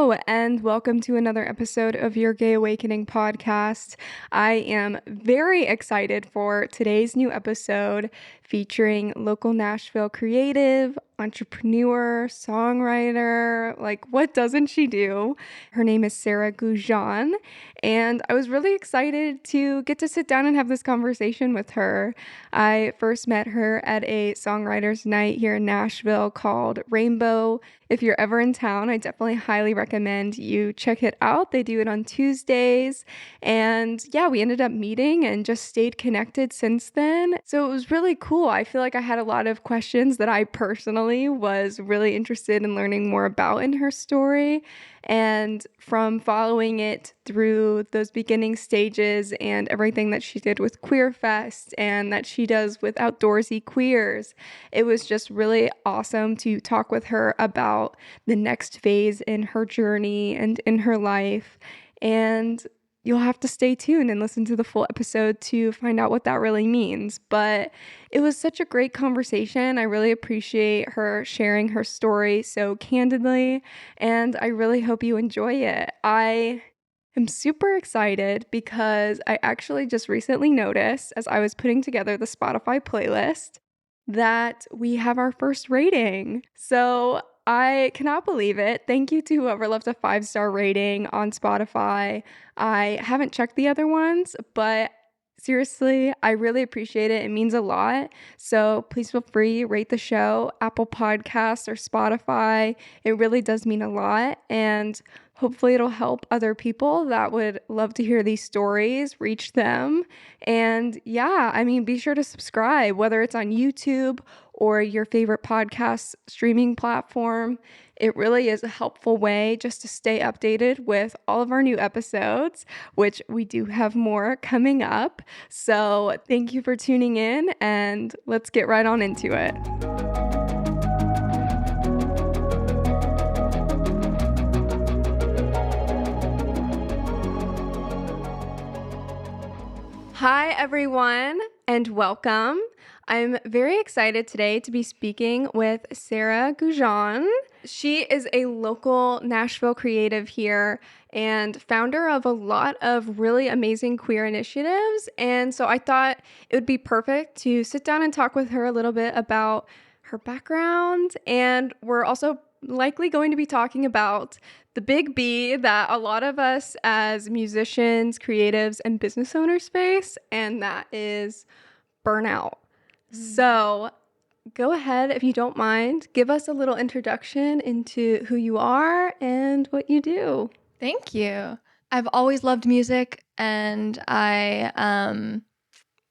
Hello, and welcome to another episode of your Gay Awakening podcast. I am very excited for today's new episode featuring local Nashville creative, entrepreneur, songwriter. Like, what doesn't she do? Her name is Sara Gougeon, and I was really excited to get to sit down and have this conversation with her. I first met her at a songwriters night here in Nashville called Rainbow. If you're ever in town, I definitely highly recommend you check it out. They do it on Tuesdays. And yeah, we ended up meeting and just stayed connected since then. So it was really cool. I feel like I had a lot of questions that I personally was really interested in learning more about in her story. And from following it through those beginning stages and everything that she did with Queerfest and that she does with Outdoorsy Queers, it was just really awesome to talk with her about the next phase in her journey and in her life. And you'll have to stay tuned and listen to the full episode to find out what that really means. But it was such a great conversation. I really appreciate her sharing her story so candidly, and I really hope you enjoy it. I am super excited because I actually just recently noticed as I was putting together the Spotify playlist that we have our first rating. So I cannot believe it. Thank you to whoever left a 5-star rating on Spotify. I haven't checked the other ones, but seriously, I really appreciate it. It means a lot. So please feel free, rate the show, Apple Podcasts or Spotify. It really does mean a lot. And hopefully it'll help other people that would love to hear these stories, reach them. And yeah, I mean, be sure to subscribe, whether it's on YouTube or your favorite podcast streaming platform. It really is a helpful way just to stay updated with all of our new episodes, which we do have more coming up. So thank you for tuning in, and let's get right on into it. Hi, everyone, and welcome. I'm very excited today to be speaking with Sara Gougeon. She is a local Nashville creative here and founder of a lot of really amazing queer initiatives. And so I thought it would be perfect to sit down and talk with her a little bit about her background. And we're also likely going to be talking about the big B that a lot of us as musicians, creatives, and business owners face, and that is burnout. So go ahead, if you don't mind, give us a little introduction into who you are and what you do. Thank you. I've always loved music, and I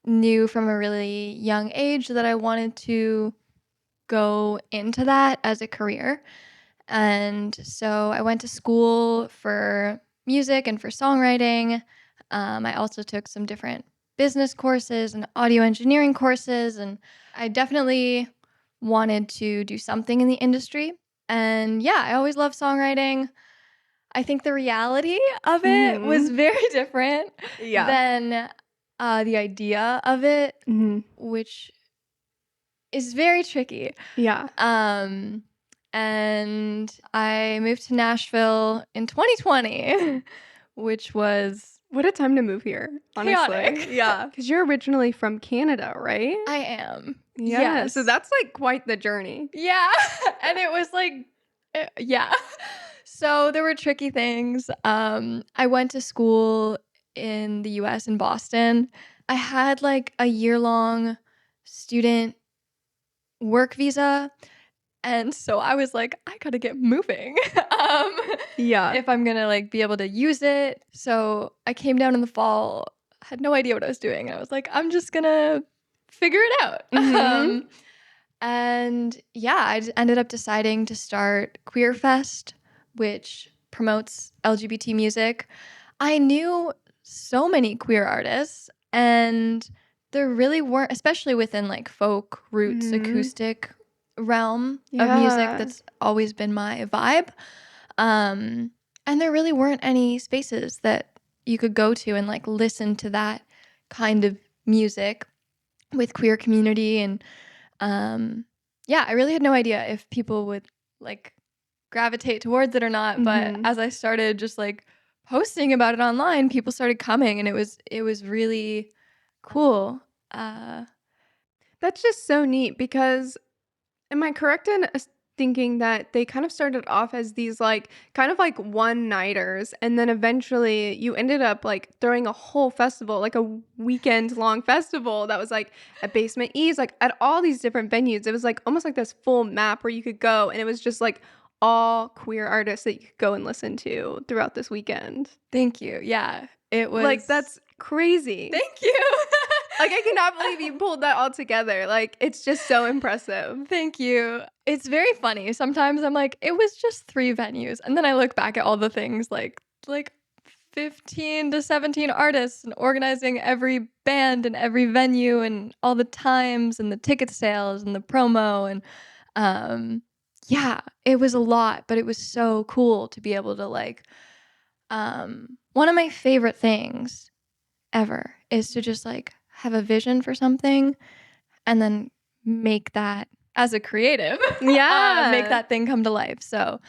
knew from a really young age that I wanted to go into that as a career. And so I went to school for music and for songwriting. I also took some different business courses and audio engineering courses, and I definitely wanted to do something in the industry. And yeah, I always loved songwriting. I think the reality of it was very different than the idea of it, which is very tricky. Yeah. And I moved to Nashville in 2020, which was What a time to move here, honestly. chaotic. Yeah, because you're originally from Canada, right? I am. Yeah, Yes. so that's like quite the journey. Yeah. And it was like, yeah. So there were tricky things. I went to school in the US in Boston. I had like a year-long student work visa. And so I was like, I gotta get moving. Yeah. If I'm gonna like be able to use it. So I came down in the fall, had no idea what I was doing. And I was like, I'm just gonna figure it out. And yeah, I ended up deciding to start Queerfest, which promotes LGBT music. I knew so many queer artists, and there really weren't, especially within like folk, roots, acoustic realm of music. That's always been my vibe. And there really weren't any spaces that you could go to and like listen to that kind of music with queer community. And yeah, I really had no idea if people would like gravitate towards it or not. But Mhm. as I started just like posting about it online, people started coming, and it was really cool. Uh, That's just so neat because am I correct in thinking that they kind of started off as these like kind of like one-nighters and then eventually you ended up like throwing a whole festival, like a weekend long festival that was like at Basement Eves, like at all these different venues. It was like almost like this full map where you could go and it was just like all queer artists that you could go and listen to throughout this weekend. Thank you. Yeah, it Like was. that's crazy. Thank you. Like I cannot believe you pulled that all together. Like it's just so impressive. Thank you. It's very funny. Sometimes I'm like, it was just 3 venues. And then I look back at all the things like 15 to 17 artists and organizing every band and every venue and all the times and the ticket sales and the promo and yeah, it was a lot, but it was so cool to be able to like one of my favorite things ever is to just like have a vision for something and then make that as a creative make Yeah. that thing come to life. So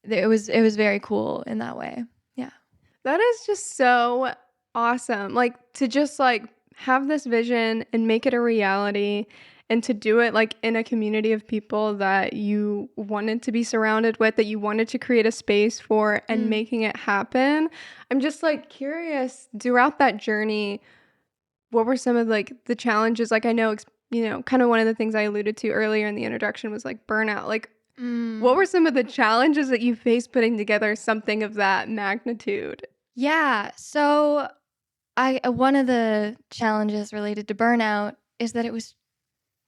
it was very cool in that way. Yeah. That is just so awesome. Like to just like have this vision and make it a reality and to do it like in a community of people that you wanted to be surrounded with, that you wanted to create a space for and making it happen. I'm just like curious throughout that journey, what were some of like the challenges? Like I know, kind of one of the things I alluded to earlier in the introduction was like burnout. Like what were some of the challenges that you faced putting together something of that magnitude? Yeah. So I one of the challenges related to burnout is that it was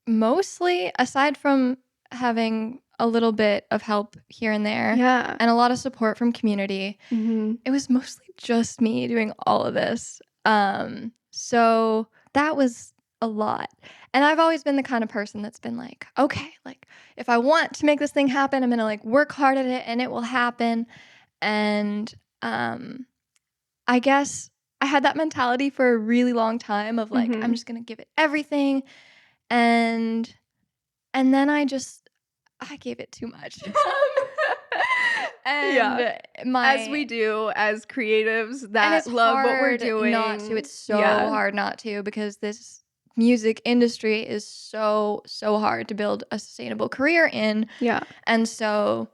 mostly, aside from having a little bit of help here and there Yeah. and a lot of support from community, Mhm. it was mostly just me doing all of this. So that was a lot. And I've always been the kind of person that's been like, okay, like if I want to make this thing happen, I'm going to like work hard at it and it will happen. And I guess I had that mentality for a really long time of like, I'm Mhm. just going to give it everything. And then I gave it too much. Yeah. And As we do as creatives and that it's love what we're hard not to. doing. It's so Yeah. hard not to because this music industry is so hard to build a sustainable career in. Yeah. And so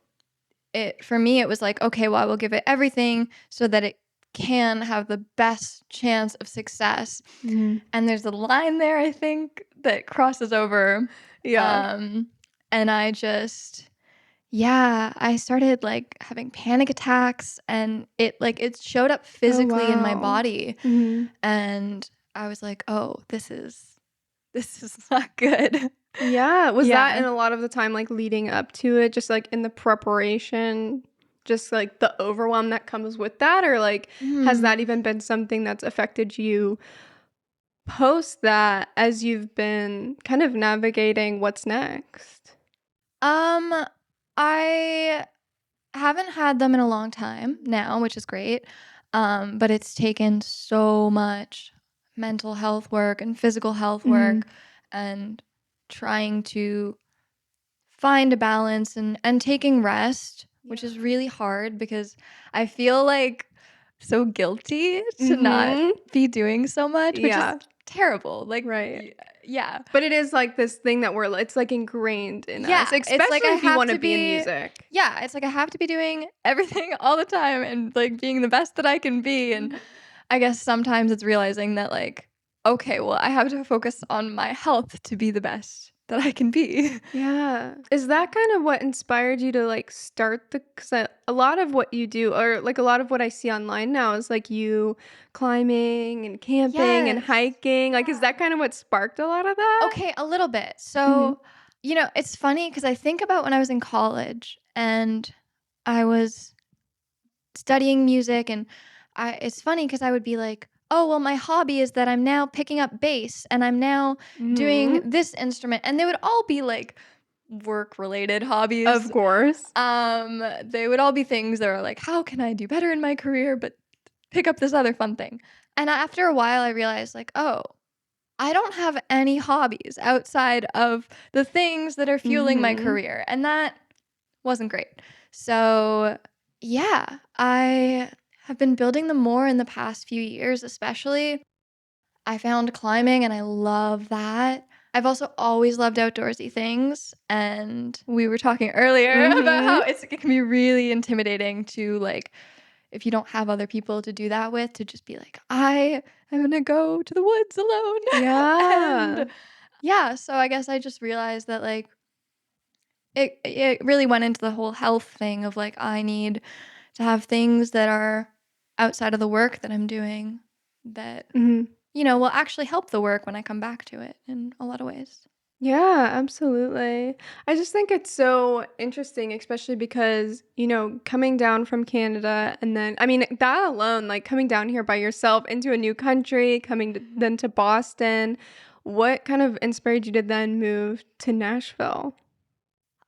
it for me it was like, okay, well, I will give it everything so that it can have the best chance of success. Mhm. And there's a line there, I think, that crosses over. Yeah. And I just I started like having panic attacks and it showed up Oh, physically in my wow. body. Mhm. And I was like, "Oh, this is not good." Yeah. Was that Yeah. in a lot of the time like leading up to it, just like in the preparation, just like the overwhelm that comes with that? Or like has that Mhm. even been something that's affected you post that as you've been kind of navigating what's next? Um, I haven't had them in a long time now, which is great. But it's taken so much mental health work and physical health Mhm. work and trying to find a balance and taking rest, which is really hard because I feel like so guilty to not Mhm. be doing so much, which is Yeah. terrible. Like, Right. yeah. But it is like this thing that it's like ingrained in us, Yeah, it's like especially I if you have want to to be in be music. yeah, it's like I have to be doing everything all the time and like being the best that I can be. And I guess sometimes it's realizing that like, okay, well, I have to focus on my health to be the best that I can be. Yeah. Is that kind of what inspired you to like start cause a lot of what you do or like a lot of what I see online now is like you climbing and camping and Yes. hiking. Like, is that kind of what sparked a lot of that? Okay, a little bit. Mhm. So, it's funny because I think about when I was in college and I was studying music and it's funny because I would be like, oh, well, my hobby is that I'm now picking up bass and I'm now doing Mhm. this instrument. And they would all be like work related hobbies. Of course. They would all be things that are like, how can I do better in my career, but pick up this other fun thing? And after a while, I realized like, oh, I don't have any hobbies outside of the things that are fueling my Mhm. career. And that wasn't great. So, yeah, I have been building them more in the past few years, especially. I found climbing and I love that. I've also always loved outdoorsy things. And we were talking earlier about Mm-hmm. how it can be really intimidating to, like, if you don't have other people to do that with, to just be like, I am going to go to the woods alone. Yeah. And yeah, so I guess I just realized that, like, it really went into the whole health thing of, like, I need to have things that are outside of the work that I'm doing that, Mm-hmm. will actually help the work when I come back to it in a lot of ways. Yeah, absolutely. I just think it's so interesting, especially because, coming down from Canada and then, I mean, that alone, like coming down here by yourself into a new country, coming then to Boston, what kind of inspired you to then move to Nashville?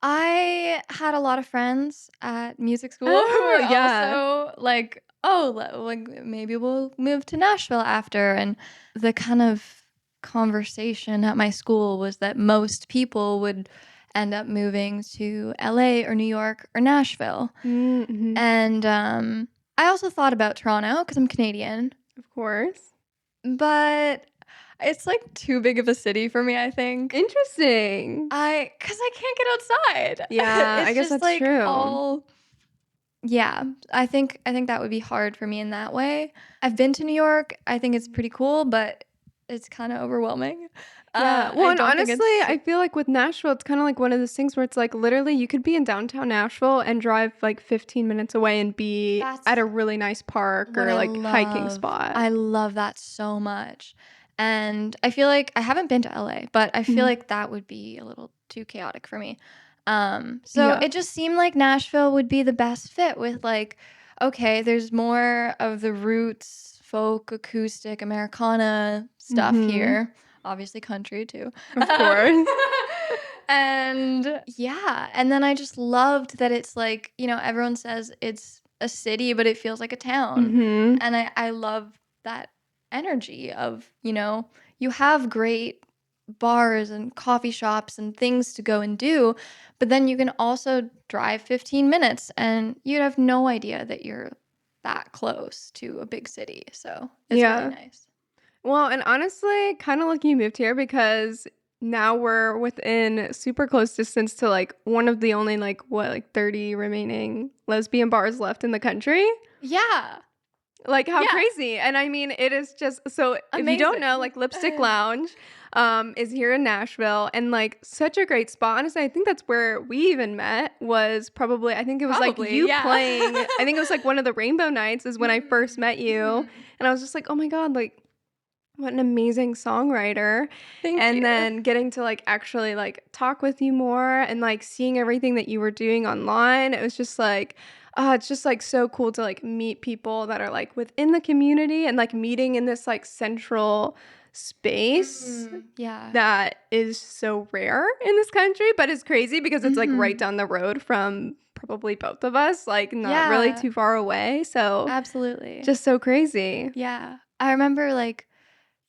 I had a lot of friends at music school who Oh, were yeah. also like, "Oh, like maybe we'll move to Nashville after." And the kind of conversation at my school was that most people would end up moving to LA or New York or Nashville. Mm-hmm. And I also thought about Toronto because I'm Canadian, Of course. but it's like too big of a city for me, I think. Interesting. Cause I can't get outside. Yeah, I It's guess just that's like true. all. Yeah, I think that would be hard for me in that way. I've been to New York. I think it's pretty cool, but it's kind of overwhelming. Yeah. Well, I and don't think honestly, it's. I feel like with Nashville, it's kind of like one of those things where it's like literally you could be in downtown Nashville and drive like 15 minutes away and be at That's a really nice park what or I like hiking love. spot. I love that so much. And I feel like I haven't been to LA, but I feel Mhm. like that would be a little too chaotic for me. So Yeah. it just seemed like Nashville would be the best fit with, like, okay, there's more of the roots, folk, acoustic, Americana stuff Mhm. here. Obviously country too. Of Um, course. and yeah, and then I just loved that it's like, everyone says it's a city, but it feels like a town. Mhm. And I love that energy of, you have great bars and coffee shops and things to go and do, but then you can also drive 15 minutes and you'd have no idea that you're that close to a big city. So it's really Yeah. nice. Well, and honestly, kind of lucky you moved here because now we're within super close distance to like one of the only like what like 30 remaining lesbian bars left in the country. Yeah. Like, how Yeah. crazy. And I mean, it is just so if you don't know, Amazing. like Lipstick Lounge is here in Nashville and like such a great spot. Honestly, I think that's where we even met was probably I think it was like Probably, you yeah. playing I think it was like one of the Rainbow Nights is when I first met you. Mhm. And I was just like, "Oh my God, like what an amazing songwriter." Thank And you. then getting to like actually like talk with you more and like seeing everything that you were doing online, it was just like, it's just like so cool to like meet people that are like within the community and like meeting in this like central space Yeah. that is so rare in this country, but it's crazy because it's like right Mhm. down the road from probably both of us, like not really Yeah, too far away. So absolutely. just so crazy. Yeah. I remember, like,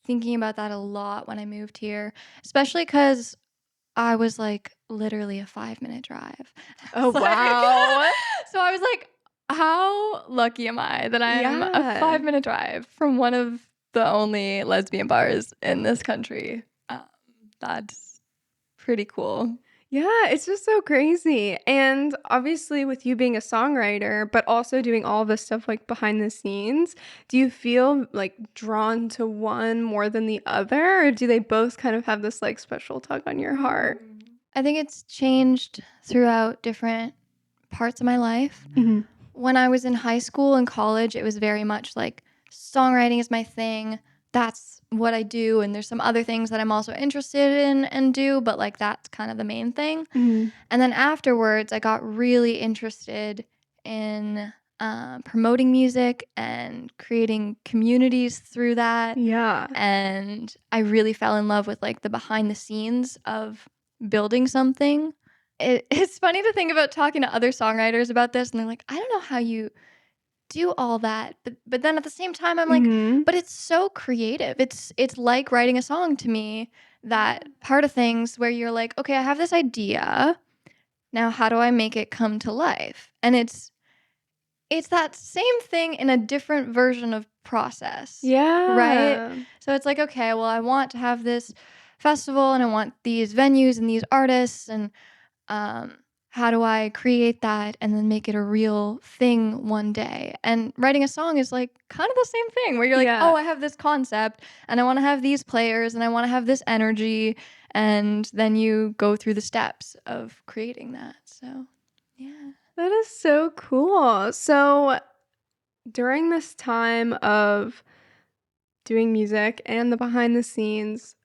thinking about that a lot when I moved here, especially because I was, like, literally a 5-minute drive. Oh, It's like wow. so I was like, "How lucky am I that I'm a Yeah. 5-minute drive from one of the only lesbian bars in this country?" That's pretty cool. Yeah, it's just so crazy. And obviously, with you being a songwriter, but also doing all this stuff like behind the scenes, do you feel like drawn to one more than the other? Or do they both kind of have this like special tug on your heart? I think it's changed throughout different parts of my life. Mhm. When I was in high school and college, it was very much like songwriting is my thing. That's what I do. And there's some other things that I'm also interested in and do, but like that's kind of the main thing. Mhm. And then afterwards, I got really interested in promoting music and creating communities through that. Yeah. And I really fell in love with like the behind the scenes of building something. It's funny to think about talking to other songwriters about this, and they're like, I don't know how you do all that. But then at the same time, I'm like, Mhm. but it's so creative. It's like writing a song to me, that part of things where you're like, okay, I have this idea. Now, how do I make it come to life? And it's that same thing in a different version of process. Right? Yeah. So it's like, okay, well, I want to have this festival and I want these venues and these artists, and um, how do I create that and then make it a real thing one day? And writing a song is like kind of the same thing where you're like, Yeah. oh, I have this concept and I want to have these players and I want to have this energy. And then you go through the steps of creating that. So, yeah. That is so cool. So during this time of doing music and the behind the scenes,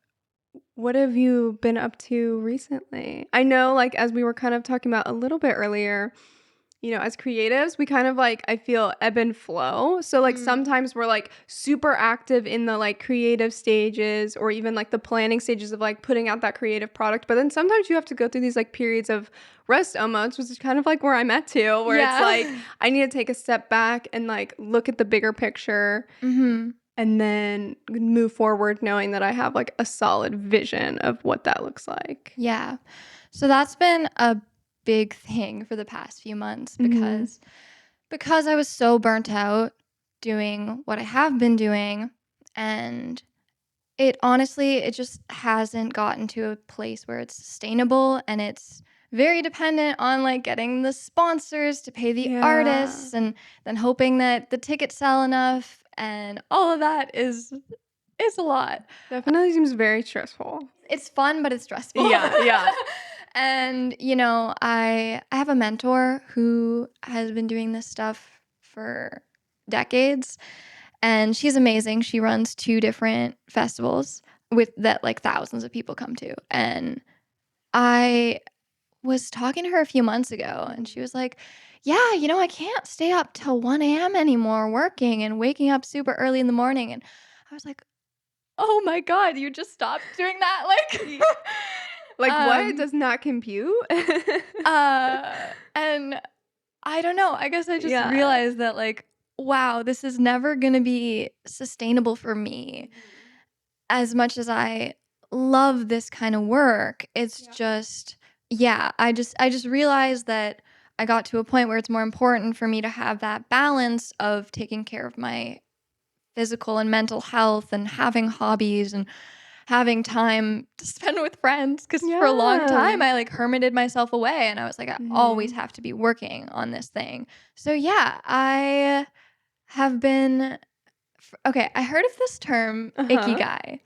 what have you been up to recently? I know, like, as we were kind of talking about a little bit earlier, you know, as creatives, we kind of like, I feel, ebb and flow. So like sometimes we're like super active in the like creative stages or even like the planning stages of like putting out that creative product. But then sometimes you have to go through these like periods of rest almost, which is kind of like where I'm at too, where it's like I need to take a step back and like look at the bigger picture. And then move forward knowing that I have like a solid vision of what that looks like. Yeah. So that's been a big thing for the past few months because I was so burnt out doing what I have been doing, and it honestly, it just hasn't gotten to a place where it's sustainable, and it's very dependent on like getting the sponsors to pay the artists and then hoping that the tickets sell enough, and all of that is a lot. Definitely seems very stressful. It's fun, but it's stressful. Yeah. And, you know, I have a mentor who has been doing this stuff for decades, and she's amazing. She runs 2 different festivals with that like thousands of people come to. And I was talking to her a few months ago, and she was like, yeah, you know, I can't stay up till 1 a.m. anymore working and waking up super early in the morning. And I was like, oh my God, you just stopped doing that? Like, Like what? Does not compute? And I don't know. I guess I just realized that like, wow, this is never going to be sustainable for me. As much as I love this kind of work, it's just, I just realized that I got to a point where it's more important for me to have that balance of taking care of my physical and mental health and having hobbies and having time to spend with friends, because for a long time I like hermited myself away and I was like, I always have to be working on this thing. So I have been okay, I heard of this term Ikigai,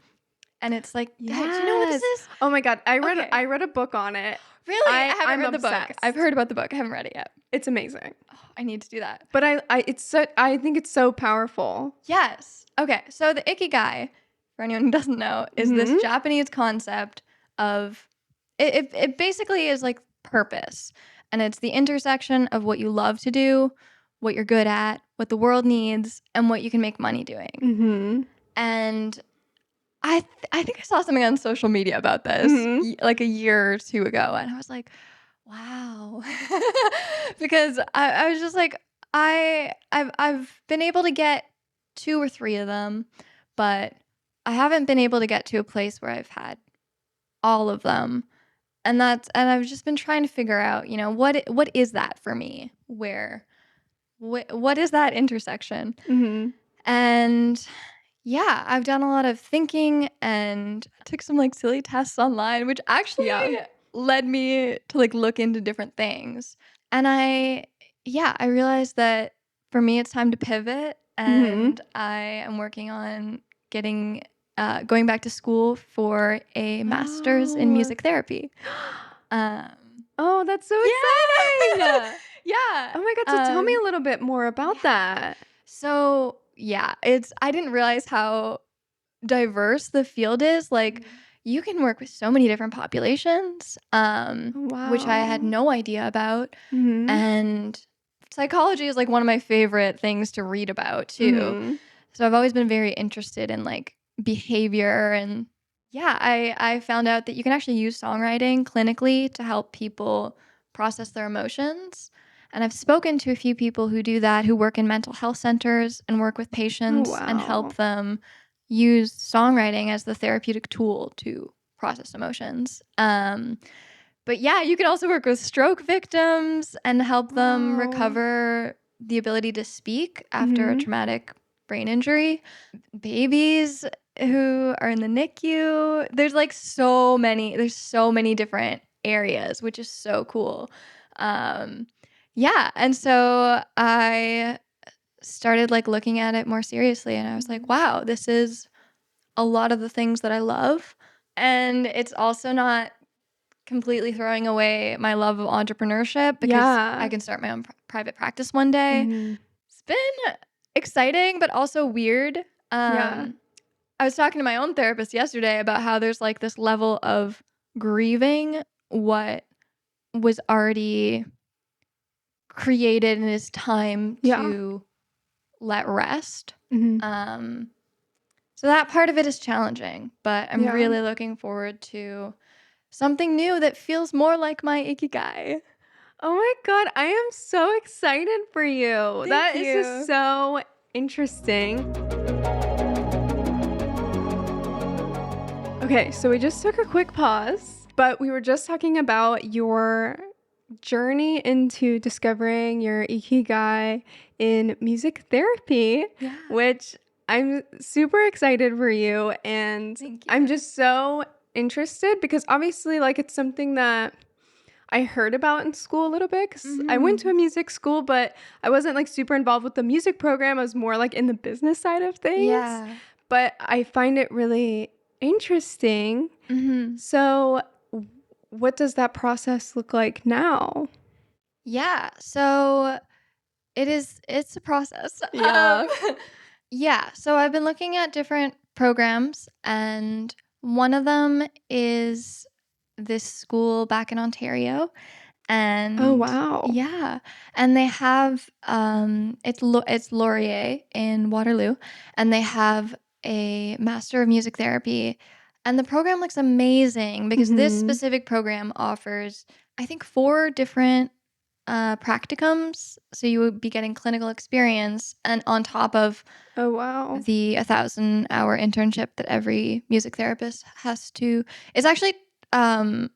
and it's like, do you know what this is? Oh my God, I read a book on it. Really? I haven't read the book. I've heard about the book. I haven't read it yet. It's amazing. Oh, I need to do that. But I think it's so powerful. Yes. Okay, so the Ikigai, for anyone who doesn't know, is this Japanese concept of it basically is like purpose, and it's the intersection of what you love to do, what you're good at, what the world needs, and what you can make money doing. And I think I saw something on social media about this like a year or 2 ago, and I was like, wow. Because I was just like, I've been able to get 2 or 3 of them, but I haven't been able to get to a place where I've had all of them. And I've just been trying to figure out, you know, what is that for me? What is that intersection? And I've done a lot of thinking and took some like silly tests online, which actually led me to like look into different things. And I realized that for me, it's time to pivot, and I am working on getting going back to school for a master's in music therapy. Oh, that's so exciting! Yeah. Oh my God! So tell me a little bit more about that. So I didn't realize how diverse the field is. Like, you can work with so many different populations, which I had no idea about. And psychology is like one of my favorite things to read about too. So I've always been very interested in like behavior, and I found out that you can actually use songwriting clinically to help people process their emotions. And I've spoken to a few people who do that, who work in mental health centers and work with patients and help them use songwriting as the therapeutic tool to process emotions. But yeah, you can also work with stroke victims and help them Wow. recover the ability to speak after a Mhm. traumatic brain injury. Babies who are in the NICU. There's so many different areas, which is so cool. Yeah, and so I started looking at it more seriously, and I was like, Mhm. wow, this is a lot of the things that I love. And it's also not completely throwing away my love of entrepreneurship because I Yeah. can start my own private practice one day. Mhm. It's been exciting, but also weird. Yeah. I was talking to my own therapist yesterday about how there's this level of grieving what was already created and it's time Yeah. to let rest. Mhm. Um, so that part of it is challenging, but I'm Yeah. really looking forward to something new that feels more like my Ikigai. Oh my god, I am so excited for you. Thank That is just you. so interesting. Okay, so we just took a quick pause, but we were just talking about your journey into discovering your Ikigai in music therapy, Yeah. which I'm super excited for you. And Thank I'm you. just so interested because obviously, it's something that I heard about in school a little bit because I went to a music school, but I wasn't super involved with the music program. I was more in the business side of things. Yeah. But I find it really interesting. Mm-hmm. So, what does that process look like now? Yeah. So it's a process. Yeah. Yeah. So I've been looking at different programs, and one of them is this school back in Ontario. Oh, And wow. yeah, and they have it's Laurier in Waterloo, and they have a Master of Music Therapy, and the program looks amazing because this Mhm. specific program offers, I think, 4 different practicums, so you would be getting clinical experience, and on top of Oh, wow. the 1,000-hour internship that every music therapist has to. It's actually um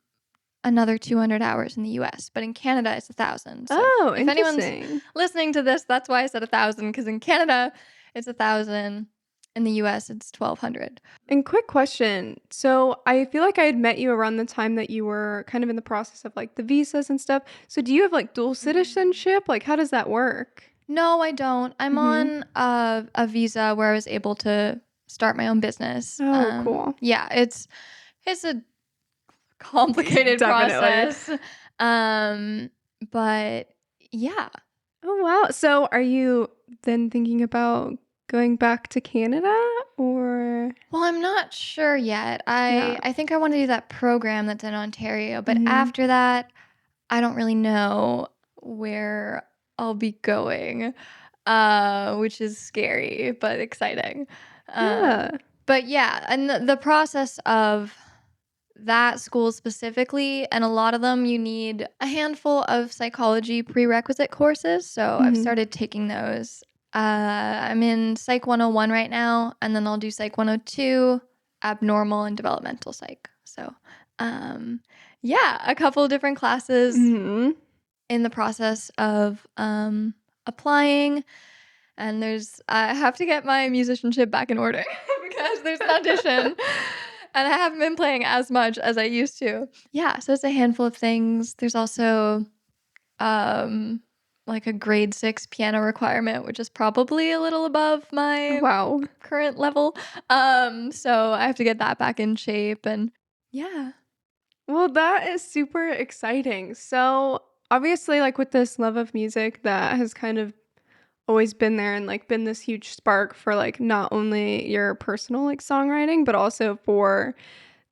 another 200 hours in the US, but in Canada it's 1,000. So Oh, if anyone's interesting. listening to this, that's why I said 1,000, because in Canada it's 1,000, in the US it's 1,200. And quick question. So, I feel like I had met you around the time that you were kind of in the process of the visas and stuff. So, do you have dual citizenship? How does that work? No, I don't. I'm Mhm. on a visa where I was able to start my own business. Oh, cool. Yeah, it's a complicated Definitely. process. Um, but yeah. Oh, wow. So, are you then thinking about going back to Canada or Well, I'm not sure yet. yeah. I think I want to do that program that's in Ontario, but Mhm. after that, I don't really know where I'll be going, which is scary but exciting. Um, Yeah. but yeah, and the process of that school specifically, and a lot of them, you need a handful of psychology prerequisite courses. So I've Mhm. started taking those. I'm in Psych 101 right now, and then I'll do Psych 102, abnormal, and developmental psych. So, yeah, a couple of different classes Mhm. in the process of applying. And I have to get my musicianship back in order because there's an audition and I haven't been playing as much as I used to. Yeah, so it's a handful of things. There's also um a grade 6 piano requirement, which is probably a little above my Wow. current level. So I have to get that back in shape, and yeah. Well, that is super exciting. So, obviously, with this love of music that has kind of always been there and been this huge spark for not only your personal songwriting, but also for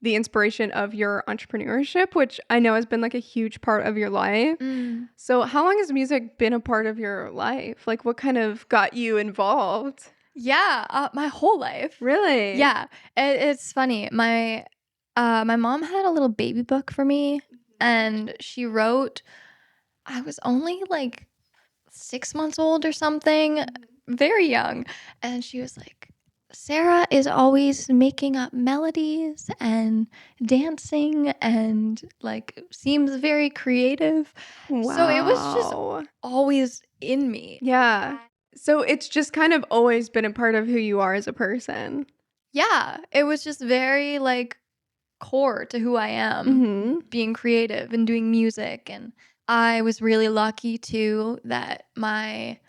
the inspiration of your entrepreneurship, which I know has been a huge part of your life. Mm. So, how long has music been a part of your life? What kind of got you involved? Yeah, my whole life. Really? Yeah, it's funny. My mom had a little baby book for me, and she wrote. I was only 6 months old or something, very young, and she was like, Sarah is always making up melodies and dancing and like seems very creative. So it was just Wow. always in me. Yeah. So it's just kind of always been a part of who you are as a person. Yeah, it was just very like core to who I am, Mm-hmm. being creative and doing music. And I was really lucky too that my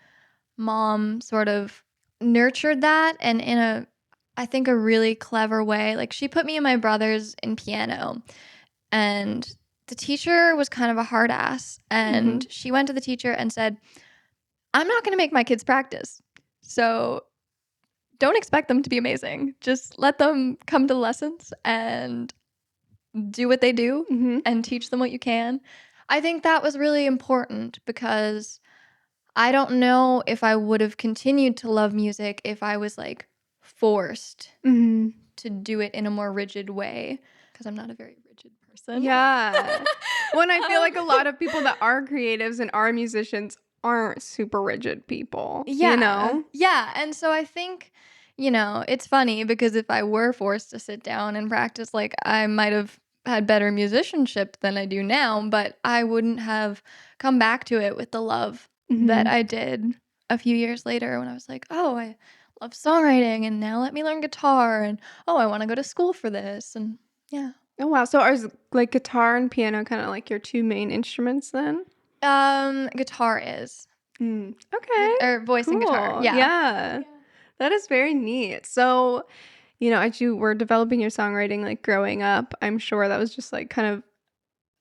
mom sort of nurtured that and in a I think a really clever way. Like she put me and my brothers in piano, and the teacher was kind of a hard ass, and Mm-hmm. she went to the teacher and said, "I'm not going to make my kids practice. So don't expect them to be amazing. Just let them come to lessons and do what they do Mm-hmm. and teach them what you can." I think that was really important because I don't know if I would have continued to love music if I was like forced Mm-hmm. to do it in a more rigid way because I'm not a very rigid person. Yeah. Well, and I feel like a Um, lot of people that are creatives and are musicians aren't super rigid people, you yeah. know? Yeah. And so I think, it's funny because if I were forced to sit down and practice, like I might have had better musicianship than I do now, but I wouldn't have come back to it with the love that Mm-hmm. I did a few years later when I was like, oh, I love songwriting and now let me learn guitar and oh, I want to go to school for this. And yeah. Oh, wow. So are like guitar and piano kind of like your two main instruments then? Guitar is Okay. or voice and guitar. Cool. Yeah. Yeah. That is very neat. So, as you were developing your songwriting, like growing up, I'm sure that was just like kind of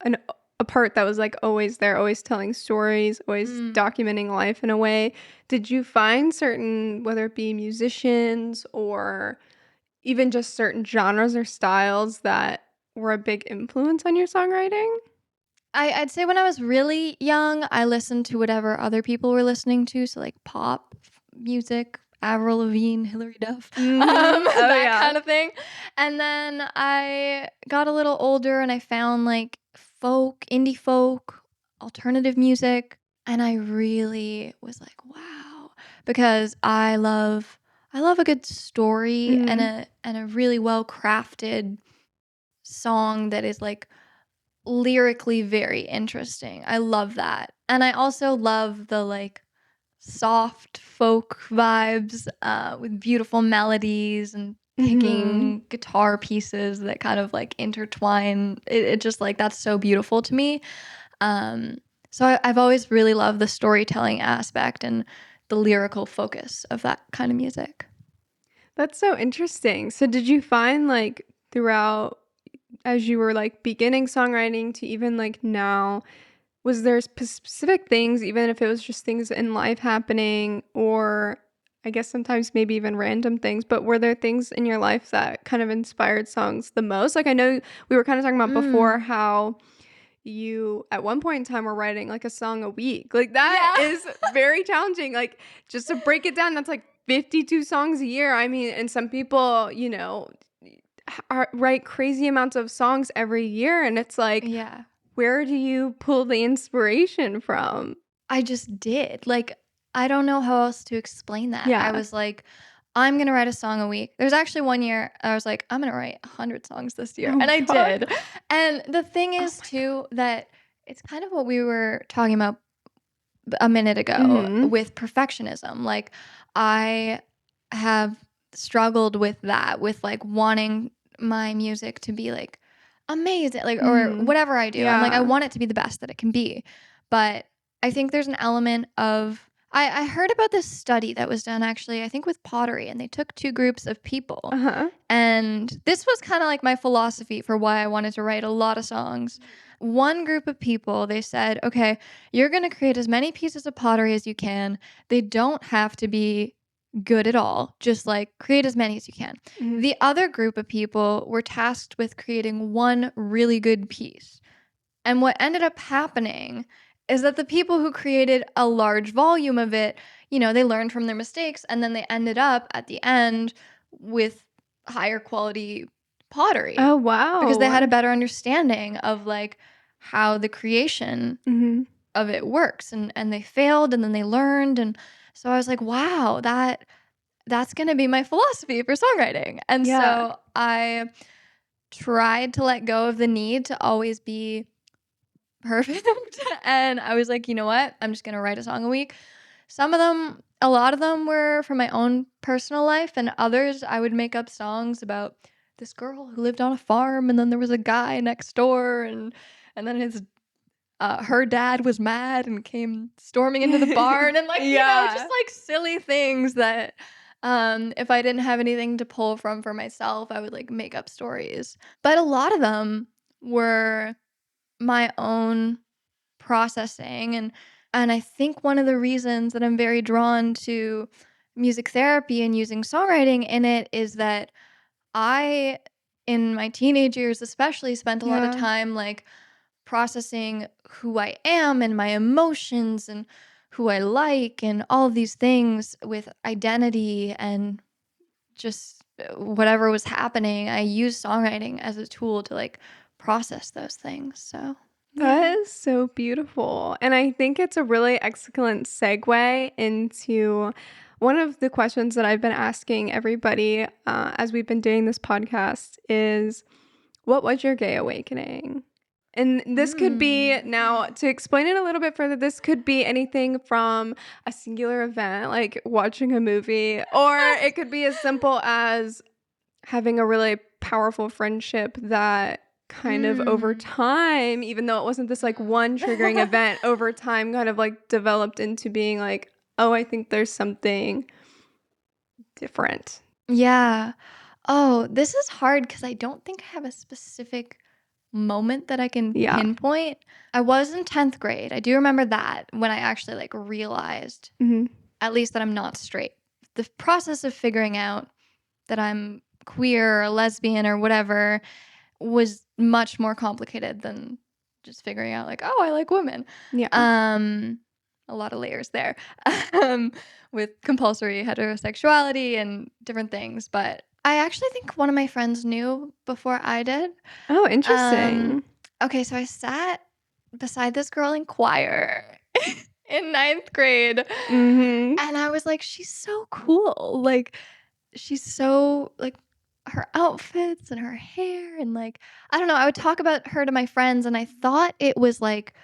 an a part that was like always there, always telling stories, always Mm. documenting life in a way. Did you find certain, whether it be musicians or even just certain genres or styles that were a big influence on your songwriting? I'd say when I was really young, I listened to whatever other people were listening to, so like pop music, Avril Lavigne, Hilary Duff, Mm-hmm. Oh that yeah. kind of thing. And then I got a little older and I found like folk, indie folk, alternative music, and I really was like, wow, because I love a good story and Mm-hmm. a really well crafted song that is like lyrically very interesting. I love that. And I also love the like soft folk vibes with beautiful melodies and Mm-hmm. picking guitar pieces that kind of like intertwine. It just like that's so beautiful to me. Um, I've always really loved the storytelling aspect and the lyrical focus of that kind of music. That's so interesting. So did you find like throughout as you were like beginning songwriting to even like now, was there specific things, even if it was just things in life happening, or I guess sometimes maybe even random things, but were there things in your life that kind of inspired songs the most? Like I know we were kind of talking about before Mm. how you at one point in time were writing like a song a week. Like that Yeah. is very challenging. Like just to break it down, that's like 52 songs a year. I mean, and some people, write crazy amounts of songs every year, and it's like, Yeah. where do you pull the inspiration from? I just did. Like, I don't know how else to explain that. I Yeah. was like, I'm going to write a song a week. There's actually one year I was like, I'm going to write 100 songs this year. Oh And I God. did. And the thing Oh is, my too, that it's kind of what we were talking about a minute God. ago with perfectionism. Like, I have struggled with that, with like wanting my music to be like amazing, like, or whatever I do. I'm like, I Yeah. want it to be the best that it can be. But I think there's an element of, I heard about this study that was done actually, I think with pottery, and they took two groups of people. Uh-huh. And this was kind of like my philosophy for why I wanted to write a lot of songs. One group of people, they said, okay, you're going to create as many pieces of pottery as you can. They don't have to be good at all. Just like create as many as you can. Mhm. The other group of people were tasked with creating one really good piece. And what ended up happening is that the people who created a large volume of it, they learned from their mistakes and then they ended up at the end with higher quality pottery Oh because they had a wow. better understanding of like how the creation Mhm. of it works, and they failed and then they learned. And so I was like, wow, that that's going to be my philosophy for songwriting. And Yeah. so I tried to let go of the need to always be perfect. And I was like, you know what? I'm just going to write a song a week. A lot of them were from my own personal life, and others I would make up songs about this girl who lived on a farm, and then there was a guy next door, and then her dad was mad and came storming into the barn, and just like silly things that if I didn't have anything to pull from for myself, I would like make up stories. But a lot of them were my own processing, and I think one of the reasons that I'm very drawn to music therapy and using songwriting in it is that I, in my teenage years especially, spent a lot of time like processing who I am and my emotions and who I like and all of these things with identity and just whatever was happening. I used songwriting as a tool to like process those things. So That is so beautiful. And I think it's a really excellent segue into one of the questions that I've been asking everybody as we've been doing this podcast is, what was your gay awakening? And this could be, now to explain it a little bit further, this could be anything from a singular event, like watching a movie, or it could be as simple as having a really powerful friendship that kind of over time, even though it wasn't this like one triggering event, over time kind of like developed into being like, oh, I think there's something different. Yeah. Oh, this is hard because I don't think I have a specific moment that I can pinpoint. I was in 10th grade. I do remember that when I actually like realized at least that I'm not straight. The process of figuring out that I'm queer or lesbian or whatever was much more complicated than just figuring out like, oh, I like women. Yeah. A lot of layers there with compulsory heterosexuality and different things. But I actually think one of my friends knew before I did. Oh, interesting. Okay, so I sat beside this girl in choir in 9th grade. And I was like, she's so cool. Like, she's so, like, her outfits and her hair. And, like, I don't know. I would talk about her to my friends, and I thought it was, like,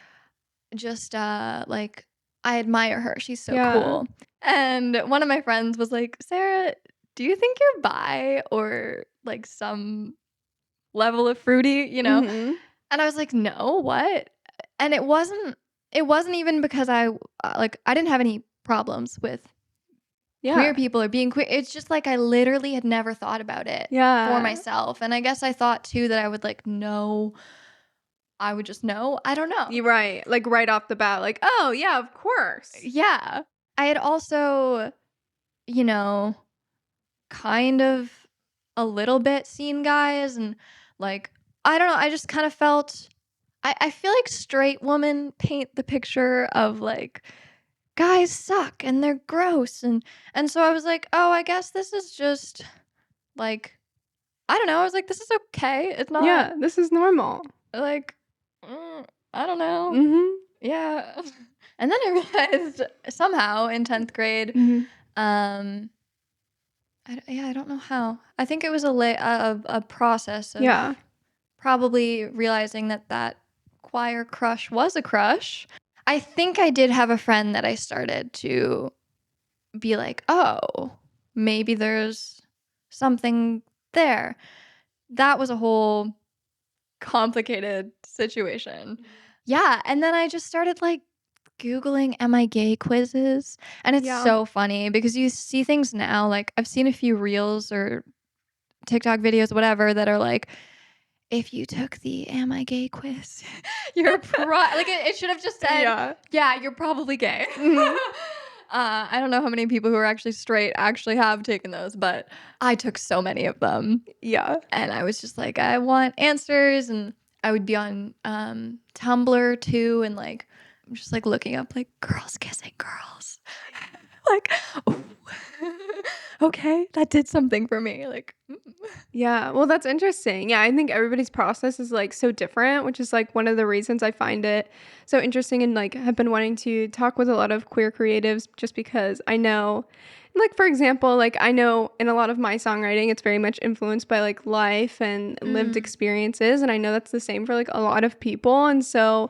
just, like, I admire her. She's so cool. And one of my friends was like, Sarah, do you think you're bi or, like, some level of fruity, you know? And I was like, no, what? And it wasn't even because I didn't have any problems with queer people or being queer. It's just like I literally had never thought about it for myself. And I guess I thought too that I would like know. I would just know. I don't know. You're right. Like right off the bat, like, oh yeah, of course. Yeah. I had also, you know, kind of a little bit seen guys and like, I don't know. I just kind of felt, I feel like straight women paint the picture of like, guys suck and they're gross. And so I was like, oh, I guess this is just like, I don't know. I was like, this is okay. It's not. Yeah, this is normal. Like, I don't know. Yeah. And then I realized somehow in 10th grade, I don't know how. I think it was a process of probably realizing that choir crush was a crush. I think I did have a friend that I started to be like, oh, maybe there's something there. That was a whole complicated situation. Yeah. And then I just started like Googling, am I gay quizzes? And it's so funny because you see things now, like I've seen a few reels or TikTok videos, whatever, that are like, if you took the am I gay quiz, you're like it should have just said, yeah, you're probably gay. I don't know how many people who are actually straight actually have taken those, but I took so many of them. Yeah. And I was just like, I want answers. And I would be on Tumblr too. And like, I'm just like looking up like girls kissing girls. Like, oh, okay, that did something for me. Like, yeah, well, that's interesting. Yeah, I think everybody's process is like so different, which is like one of the reasons I find it so interesting and like have been wanting to talk with a lot of queer creatives just because I know Like, for example, like I know in a lot of my songwriting, it's very much influenced by like life and lived experiences. And I know that's the same for like a lot of people. And so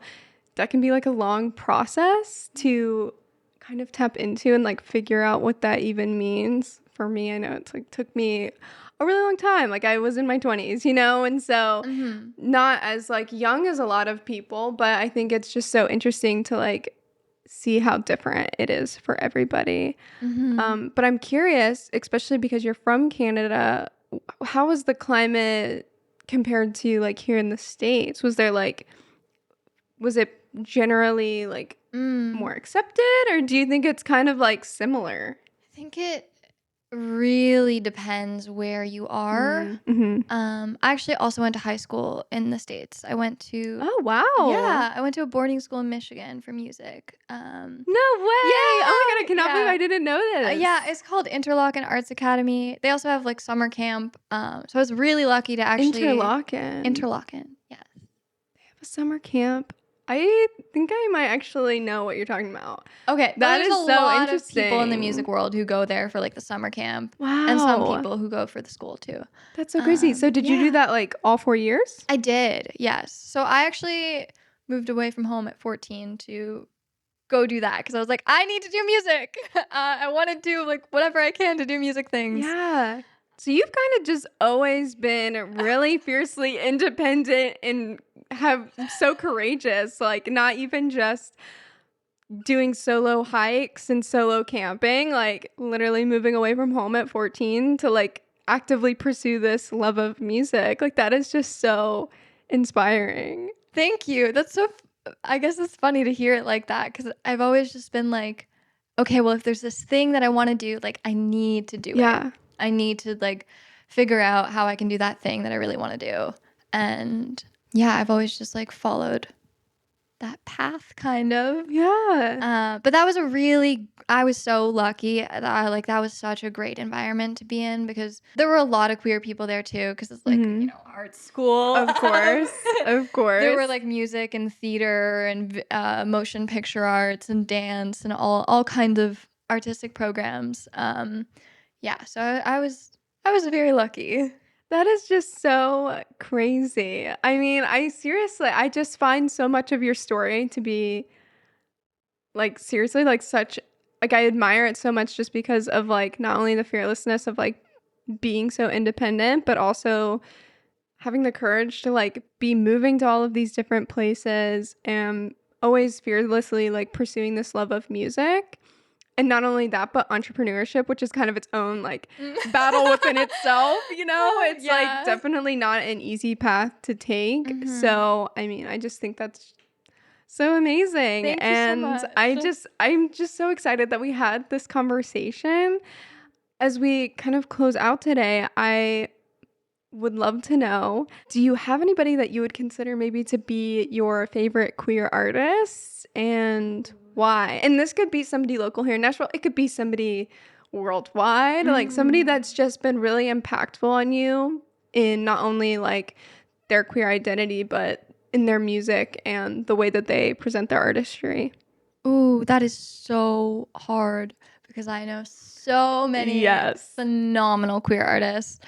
that can be like a long process to kind of tap into and like figure out what that even means. For me, I know it's like took me a really long time. Like I was in my 20s, you know, and so not as like young as a lot of people, but I think it's just so interesting to like see how different it is for everybody. But I'm curious, especially because you're from Canada, how was the climate compared to like here in the States? Was it generally like more accepted, or do you think it's kind of like similar? I think it really depends where you are. Mm-hmm. I actually also went to high school in the States. I went to Oh, wow. Yeah, I went to a boarding school in Michigan for music. No way. Yeah, Oh my God, I cannot believe yeah. I didn't know this. Yeah, it's called Interlochen Arts Academy. They also have like summer camp. So I was really lucky to actually Interlochen. Yeah. They have a summer camp. I think I might actually know what you're talking about. Okay, That there's is a so lot interesting. of people in the music world who go there for like the summer camp. Wow. And some people who go for the school too. That's so crazy. So did you do that like all 4 years? I did, yes. So I actually moved away from home at 14 to go do that because I was like, I need to do music. I want to do like whatever I can to do music things. Yeah. So you've kind of just always been really fiercely independent and have so courageous, like not even just doing solo hikes and solo camping, like literally moving away from home at 14 to like actively pursue this love of music. Like that is just so inspiring. Thank you. That's so, I guess it's funny to hear it like that because I've always just been like, okay, well, if there's this thing that I want to do, like I need to do it. I need to like figure out how I can do that thing that I really want to do. And yeah, I've always just like followed that path kind of. Yeah. But I was so lucky that that was such a great environment to be in because there were a lot of queer people there too because it's like, you know, art school. Of course. Of course. There were like music and theater and motion picture arts and dance and all kinds of artistic programs. Yeah, so I was very lucky. That is just so crazy. I mean, I just find so much of your story to be like seriously like such like I admire it so much just because of like not only the fearlessness of like being so independent, but also having the courage to like be moving to all of these different places and always fearlessly like pursuing this love of music. And not only that, but entrepreneurship, which is kind of its own like battle within itself, you know? It's like definitely not an easy path to take. So, I mean, I just think that's so amazing. Thank and you so much. I'm just so excited that we had this conversation. As we kind of close out today, I would love to know, do you have anybody that you would consider maybe to be your favorite queer artists and why? And this could be somebody local here in Nashville. It could be somebody worldwide, like somebody that's just been really impactful on you in not only like their queer identity, but in their music and the way that they present their artistry. Ooh, that is so hard because I know so many phenomenal queer artists.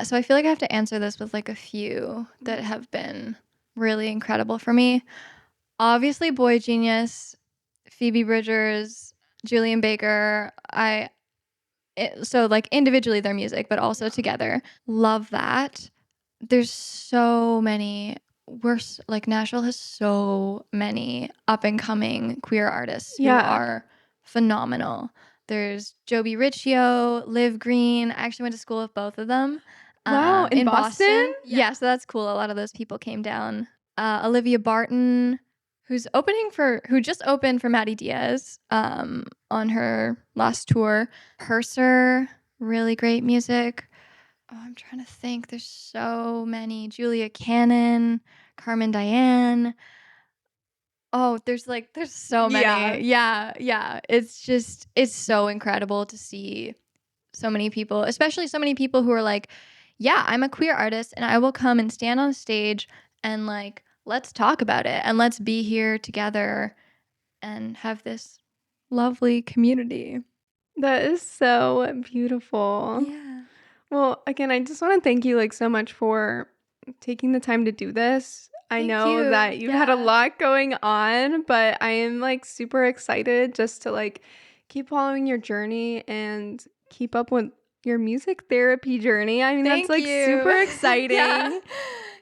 So I feel like I have to answer this with like a few that have been really incredible for me. Obviously, Boy Genius, Phoebe Bridgers, Julian Baker. So like individually their music, but also together. Love that. There's so many. Like Nashville has so many up and coming queer artists who are phenomenal. There's Joby Riccio, Liv Green. I actually went to school with both of them. Wow, in Boston? Yeah, so that's cool. A lot of those people came down. Olivia Barton, who just opened for Maddie Diaz on her last tour. Purser, really great music. Oh, I'm trying to think. There's so many. Julia Cannon, Carmen Diane. Oh, there's so many. Yeah. It's so incredible to see so many people, especially so many people who are like, yeah, I'm a queer artist and I will come and stand on stage and like, let's talk about it and let's be here together and have this lovely community. That is so beautiful. Yeah. Well, again, I just want to thank you like so much for taking the time to do this. I Thank know you. that you've had a Yeah. lot going on, but I am like super excited just to like keep following your journey and keep up with your music therapy journey. I mean, that's Thank like super you. Yeah. exciting.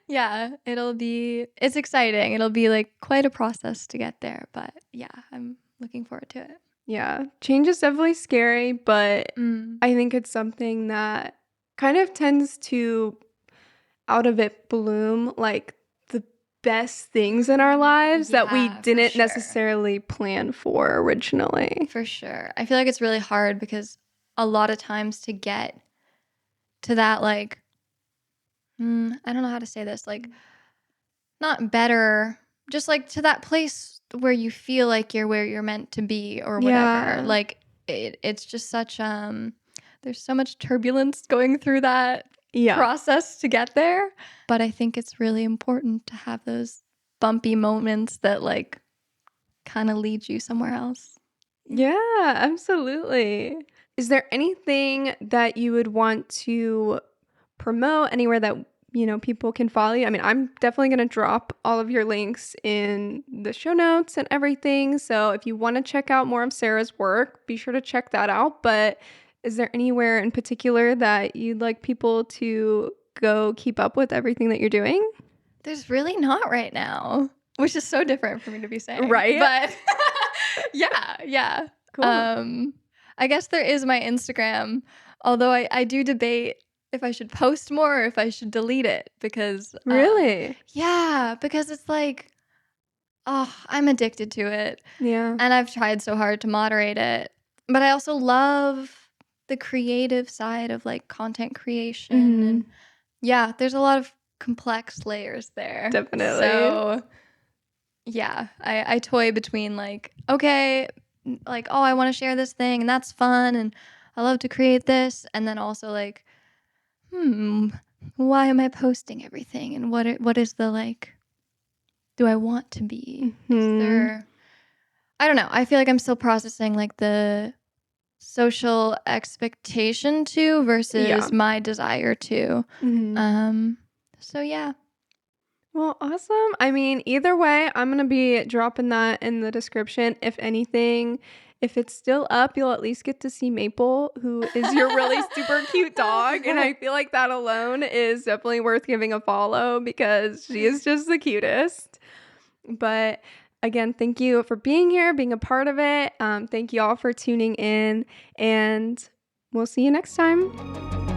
Yeah, it's exciting. It'll be like quite a process to get there, but yeah, I'm looking forward to it. Yeah, change is definitely scary, but Mm. I think it's something that kind of tends to out of it bloom like the best things in our lives that we Yeah, for didn't sure. necessarily plan for originally. For sure. I feel like it's really hard because a lot of times to get to that, like, I don't know how to say this, like, not better, just like to that place where you feel like you're where you're meant to be or whatever. Yeah. Like, it's just such, there's so much turbulence going through that Yeah. process to get there. But I think it's really important to have those bumpy moments that, like, kind of lead you somewhere else. Yeah, absolutely. Is there anything that you would want to promote anywhere that people can follow you? I mean, I'm definitely going to drop all of your links in the show notes and everything. So if you want to check out more of Sarah's work, be sure to check that out. But is there anywhere in particular that you'd like people to go keep up with everything that you're doing? There's really not right now, which is so different for me to be saying. Right? But yeah. Cool. I guess there is my Instagram, although I do debate if I should post more or if I should delete it because Really? yeah, because it's like, oh, I'm addicted to it Yeah. and I've tried so hard to moderate it. But I also love the creative side of like content creation and yeah, there's a lot of complex layers there. Definitely. So yeah, I toy between like, okay, like, oh, I want to share this thing and that's fun and I love to create this. And then also like, why am I posting everything? And what is the like, do I want to be? Is there, I don't know. I feel like I'm still processing like the social expectation to Yeah. versus my desire to. So yeah. Well, awesome. I mean, either way, I'm going to be dropping that in the description. If anything, if it's still up, you'll at least get to see Maple, who is your really super cute dog. And I feel like that alone is definitely worth giving a follow because she is just the cutest. But again, thank you for being here, being a part of it. Thank you all for tuning in, and we'll see you next time.